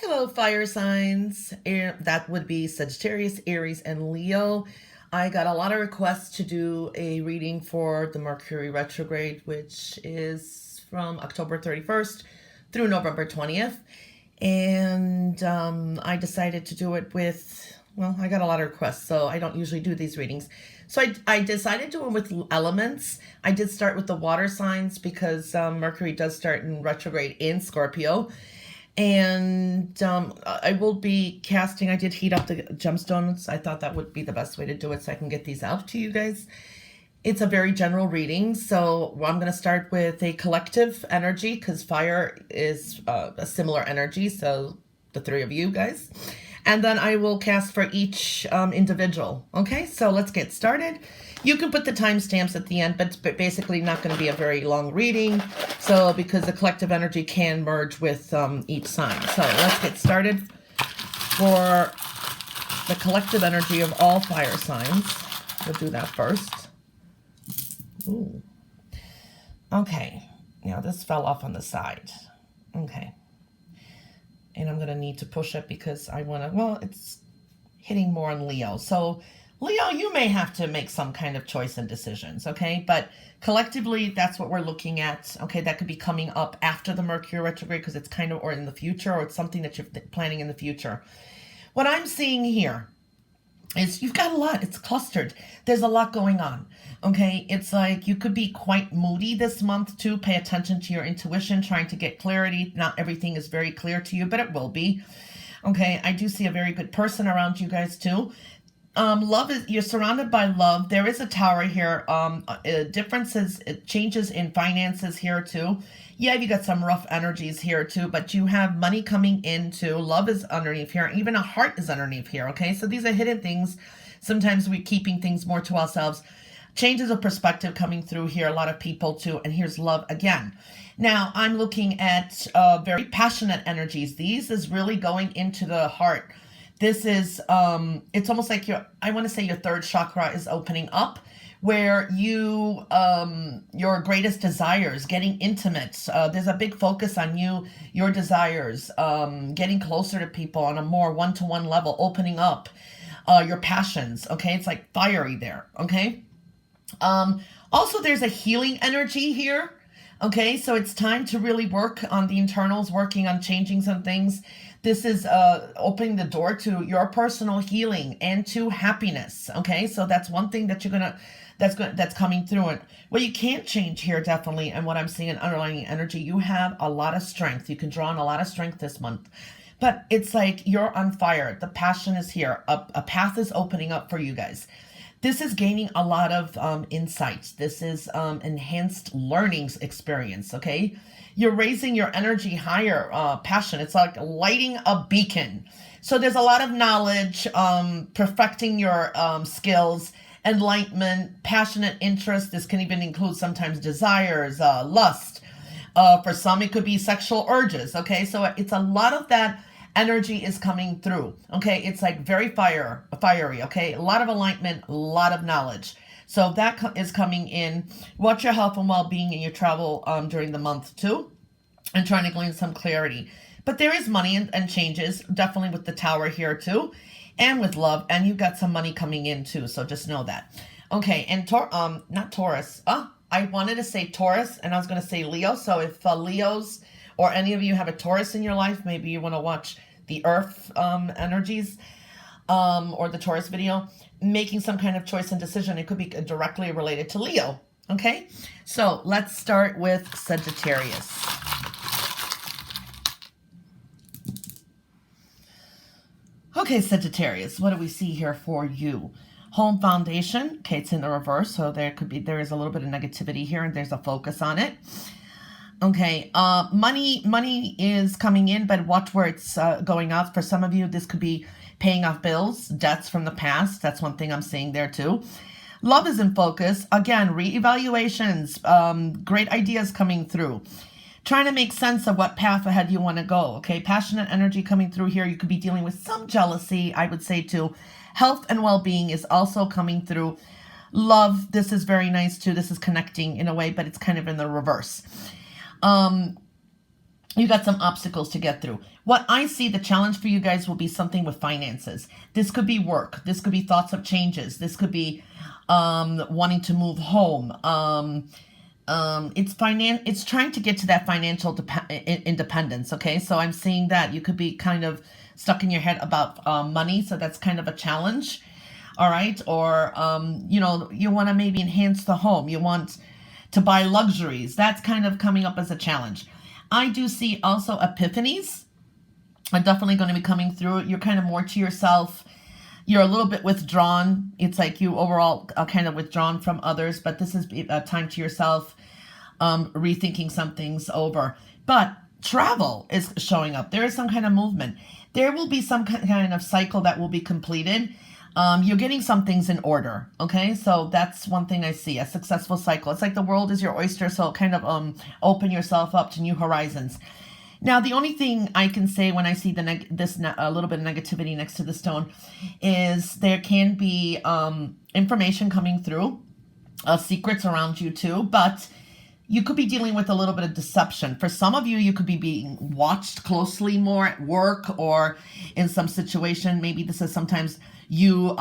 Hello, fire signs. That would be Sagittarius, Aries, and Leo. I got a lot of requests to do a reading for the Mercury Retrograde, which is from October 31st through November 20th. And I decided to do it with, well, I got a lot of requests, so I don't usually do these readings. So I decided to do it with elements. I did start with the water signs because Mercury does start in retrograde in Scorpio. And I will be casting, I did heat up the gemstones. I thought that would be the best way to do it so I can get these out to you guys. It's a very general reading, so I'm going to start with a collective energy because fire is a similar energy, so the three of you guys. And then I will cast for each individual. Okay, so let's get started. You can put the timestamps at the end, but it's basically not going to be a very long reading. So because the collective energy can merge with each sign. So let's get started for the collective energy of all fire signs. We'll do that first. Ooh. Okay. Now this fell off on the side. Okay. And I'm going to need to push it because I want to, well, it's hitting more on Leo. So Leo, you may have to make some kind of choice and decisions, okay? But collectively, that's what we're looking at, okay? That could be coming up after the Mercury retrograde because it's kind of, or in the future, or it's something that you're planning in the future. What I'm seeing here is you've got a lot. It's clustered. There's a lot going on, okay? It's like you could be quite moody this month too. Pay attention to your intuition, trying to get clarity. Not everything is very clear to you, but it will be. Okay, I do see a very good person around you guys too. Love is, you're surrounded by love. There is a tower here. Differences, changes in finances here too. Yeah, you got some rough energies here too, but you have money coming in too. Love is underneath here. Even a heart is underneath here. Okay, so these are hidden things. Sometimes we're keeping things more to ourselves. Changes of perspective coming through here. A lot of people too. And here's love again. Now I'm looking at very passionate energies. These is really going into the heart. This is, it's almost like I want to say your third chakra is opening up where you, your greatest desires, getting intimate. There's a big focus on you, your desires, getting closer to people on a more one-to-one level, opening up, your passions. Okay. It's like fiery there. Okay. Also there's a healing energy here. Okay. So it's time to really work on the internals, working on changing some things. This is opening the door to your personal healing and to happiness. Okay, so that's one thing that that's coming through. And what you can't change here, definitely, and what I'm seeing in underlying energy, you have a lot of strength. You can draw on a lot of strength this month. But it's like you're on fire. The passion is here. A path is opening up for you guys. This is gaining a lot of insight. This is enhanced learnings experience, okay? You're raising your energy higher, passion. It's like lighting a beacon. So there's a lot of knowledge, perfecting your skills, enlightenment, passionate interest. This can even include sometimes desires, lust. For some, it could be sexual urges, okay? So it's a lot of that energy is coming through, okay? It's like very fiery, okay? A lot of alignment, a lot of knowledge. So that is coming in. Watch your health and well-being in your travel during the month too, and trying to glean some clarity. But there is money and changes, definitely with the tower here too, and with love, and you've got some money coming in too, so just know that. Okay, and not Taurus. I wanted to say Taurus, and I was going to say Leo, so if Leos or any of you have a Taurus in your life, maybe you want to watch the Earth energies or the Taurus video, making some kind of choice and decision. It could be directly related to Leo. Okay, so let's start with Sagittarius. Okay, Sagittarius, what do we see here for you? Home foundation. Okay, it's in the reverse, so there is a little bit of negativity here, and there's a focus on it. Okay, money is coming in, but watch where it's going out. For some of you, this could be paying off bills, debts from the past. That's one thing I'm seeing there too. Love is in focus. Again, reevaluations, great ideas coming through. Trying to make sense of what path ahead you want to go. Okay, passionate energy coming through here. You could be dealing with some jealousy, I would say too. Health and well-being is also coming through. Love, this is very nice too. This is connecting in a way, but it's kind of in the reverse. You got some obstacles to get through. What I see, the challenge for you guys will be something with finances. This could be work. This could be thoughts of changes. This could be wanting to move home. It's trying to get to that financial independence. Okay, so I'm seeing that you could be kind of stuck in your head about money, so that's kind of a challenge. All right, or you know, you want to maybe enhance the home. You want to buy luxuries. That's kind of coming up as a challenge. I do see also epiphanies are definitely going to be coming through. You're kind of more to yourself. You're a little bit withdrawn. It's like you overall are kind of withdrawn from others, but this is a time to yourself, rethinking some things over. But travel is showing up. There is some kind of movement. There will be some kind of cycle that will be completed. You're getting some things in order. Okay, so that's one thing I see, a successful cycle. It's like the world is your oyster, so kind of open yourself up to new horizons. Now, the only thing I can say when I see a little bit of negativity next to the stone is there can be information coming through, secrets around you too, but you could be dealing with a little bit of deception. For some of you, you could be being watched closely more at work or in some situation. Maybe this is sometimes you,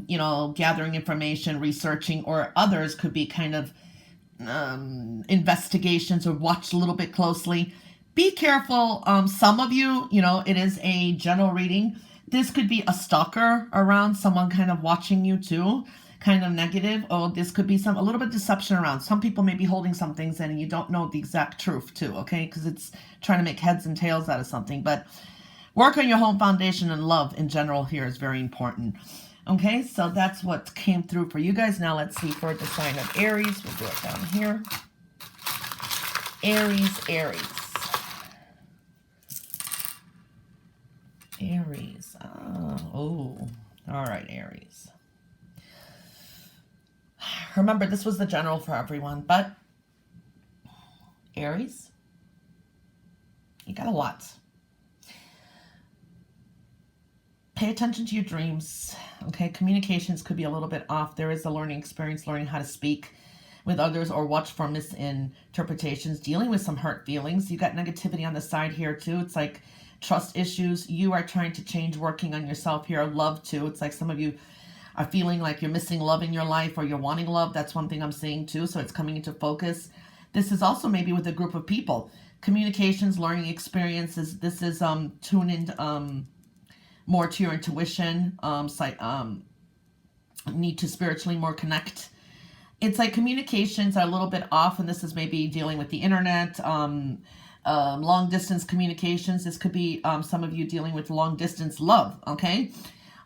you know, gathering information, researching, or others could be kind of investigations or watched a little bit closely. Be careful. Some of you, you know, it is a general reading. This could be a stalker around, someone kind of watching you too, kind of negative. Or this could be a little bit of deception around. Some people may be holding some things in and you don't know the exact truth too, okay? Because it's trying to make heads and tails out of something. But work on your home foundation and love in general here is very important. Okay, so that's what came through for you guys. Now let's see for the sign of Aries. We'll do it down here. Aries, Aries. Aries. Oh, all right, Aries. Remember, this was the general for everyone, but Aries, you got a lot. Pay attention to your dreams, okay? Communications could be a little bit off. There is a learning experience, learning how to speak with others or watch for misinterpretations, dealing with some hurt feelings. You got negativity on the side here too. It's like trust issues. You are trying to change, working on yourself here. Love too. It's like some of you are feeling like you're missing love in your life or you're wanting love. That's one thing I'm seeing too. So it's coming into focus. This is also maybe with a group of people. Communications, learning experiences. This is tune in more to your intuition. Need to spiritually more connect. It's like communications are a little bit off, and this is maybe dealing with the internet. Long distance communications. This could be some of you dealing with long distance love. Okay,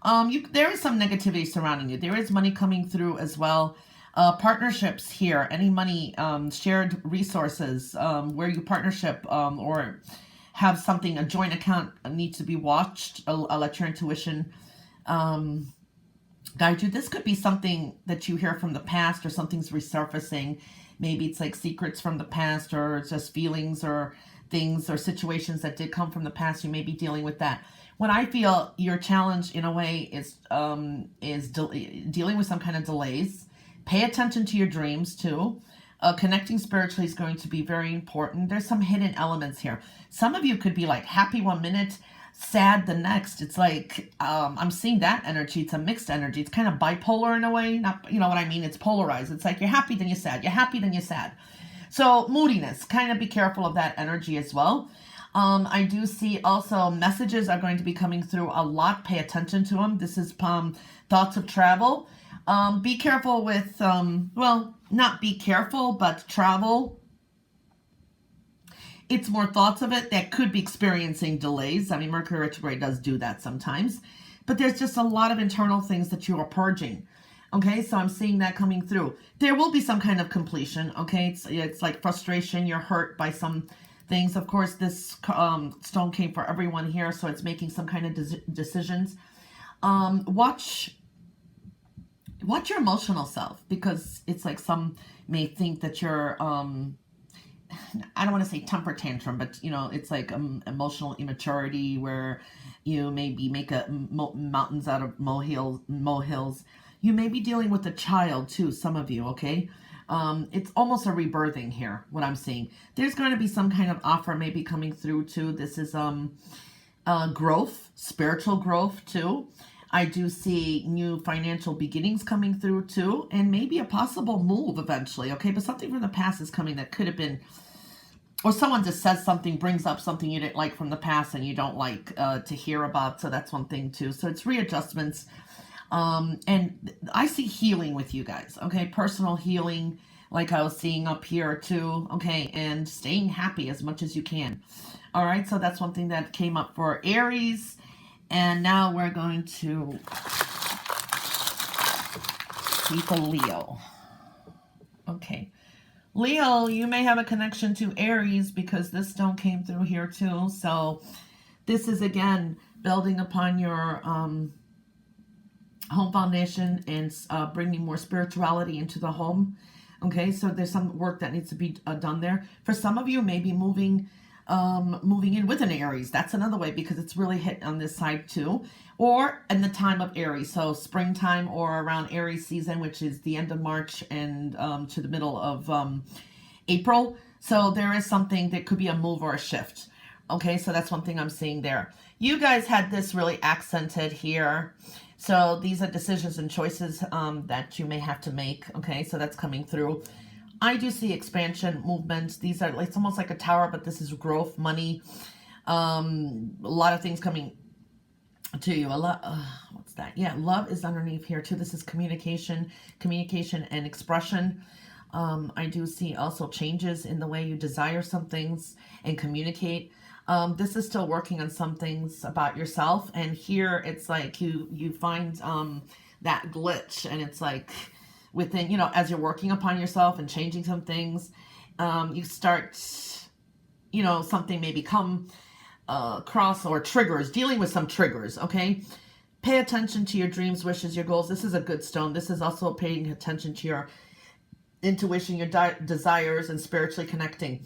there is some negativity surrounding you. There is money coming through as well. Partnerships here. Any money, shared resources, where you partnership or have something, a joint account needs to be watched. I'll let your intuition guide you. This could be something that you hear from the past or something's resurfacing. Maybe it's like secrets from the past or just feelings or things or situations that did come from the past. You may be dealing with that. What I feel your challenge in a way is dealing with some kind of delays. Pay attention to your dreams too. Connecting spiritually is going to be very important. There's some hidden elements here. Some of you could be like happy one minute, sad the next. It's like, I'm seeing that energy. It's a mixed energy. It's kind of bipolar in a way. Not, you know what I mean? It's polarized. It's like you're happy, then you're sad. You're happy, then you're sad. So moodiness, kind of be careful of that energy as well. I do see also messages are going to be coming through a lot. Pay attention to them. This is thoughts of travel. Be careful with, well, not be careful, but travel. It's more thoughts of it that could be experiencing delays. I mean, Mercury Retrograde does do that sometimes. But there's just a lot of internal things that you are purging. Okay, so I'm seeing that coming through. There will be some kind of completion. Okay, it's like frustration. You're hurt by some things. Of course, this stone came for everyone here, so it's making some kind of decisions. Watch your emotional self, because it's like some may think that you're I don't want to say temper tantrum, but you know, it's like emotional immaturity where you maybe make mountains out of molehills. You may be dealing with a child too, some of you, okay? It's almost a rebirthing here, what I'm seeing. There's going to be some kind of offer maybe coming through too. This is growth, spiritual growth too. I do see new financial beginnings coming through too, and maybe a possible move eventually, okay? But something from the past is coming that could have been, or someone just says something, brings up something you didn't like from the past and you don't like to hear about, so that's one thing too. So it's readjustments, and I see healing with you guys, okay? Personal healing, like I was seeing up here too, okay? And staying happy as much as you can. All right, so that's one thing that came up for Aries. And now we're going to see for Leo. Okay. Leo, you may have a connection to Aries because this stone came through here too. So this is, again, building upon your home foundation and bringing more spirituality into the home. Okay, so there's some work that needs to be done there. For some of you, maybe moving in with an Aries. That's another way because it's really hit on this side too. Or in the time of Aries, so springtime or around Aries season, which is the end of March and to the middle of April. So there is something that could be a move or a shift. Okay, so that's one thing I'm seeing there. You guys had this really accented here. So these are decisions and choices that you may have to make. Okay, so that's coming through. I do see expansion, movement. These are, it's almost like a tower, but this is growth, money. A lot of things coming to you. A lot, what's that? Yeah, love is underneath here too. This is communication and expression. I do see also changes in the way you desire some things and communicate. This is still working on some things about yourself. And here it's like you find that glitch, and it's like, within, you know, as you're working upon yourself and changing some things, you start, you know, something may become cross or triggers, dealing with some triggers, okay? Pay attention to your dreams, wishes, your goals. This is a good stone. This is also paying attention to your intuition, your desires, and spiritually connecting.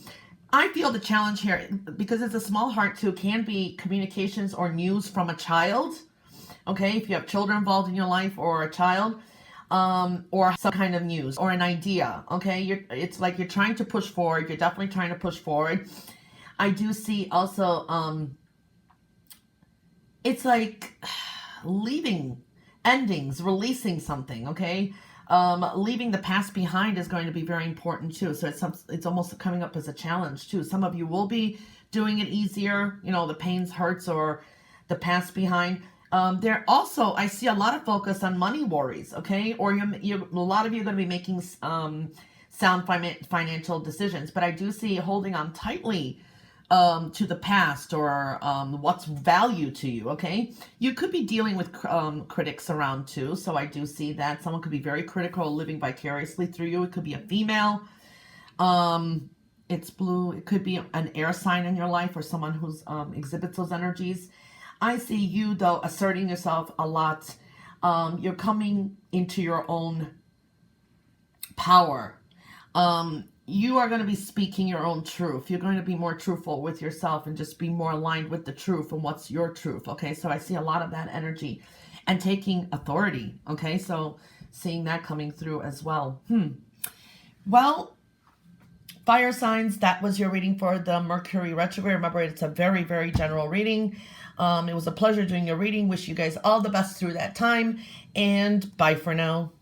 I feel the challenge here, because it's a small heart too, can be communications or news from a child, okay? If you have children involved in your life or a child, or some kind of news or an idea, okay? It's like you're trying to push forward. You're definitely trying to push forward. I do see also, it's like leaving, endings, releasing something, okay? Leaving the past behind is going to be very important too. So it's almost coming up as a challenge too. Some of you will be doing it easier, you know, the pains, hurts, or the past behind. There also, I see a lot of focus on money worries, okay? Or a lot of you are going to be making sound financial decisions. But I do see holding on tightly to the past or what's value to you, okay? You could be dealing with critics around too. So I do see that someone could be very critical, living vicariously through you. It could be a female. It's blue. It could be an air sign in your life or someone who's exhibits those energies. I see you, though, asserting yourself a lot. You're coming into your own power. You are going to be speaking your own truth. You're going to be more truthful with yourself and just be more aligned with the truth and what's your truth, okay? So I see a lot of that energy and taking authority, okay? So seeing that coming through as well. Well, fire signs, that was your reading for the Mercury Retrograde. Remember, it's a very, very general reading. It was a pleasure doing your reading. Wish you guys all the best through that time. And bye for now.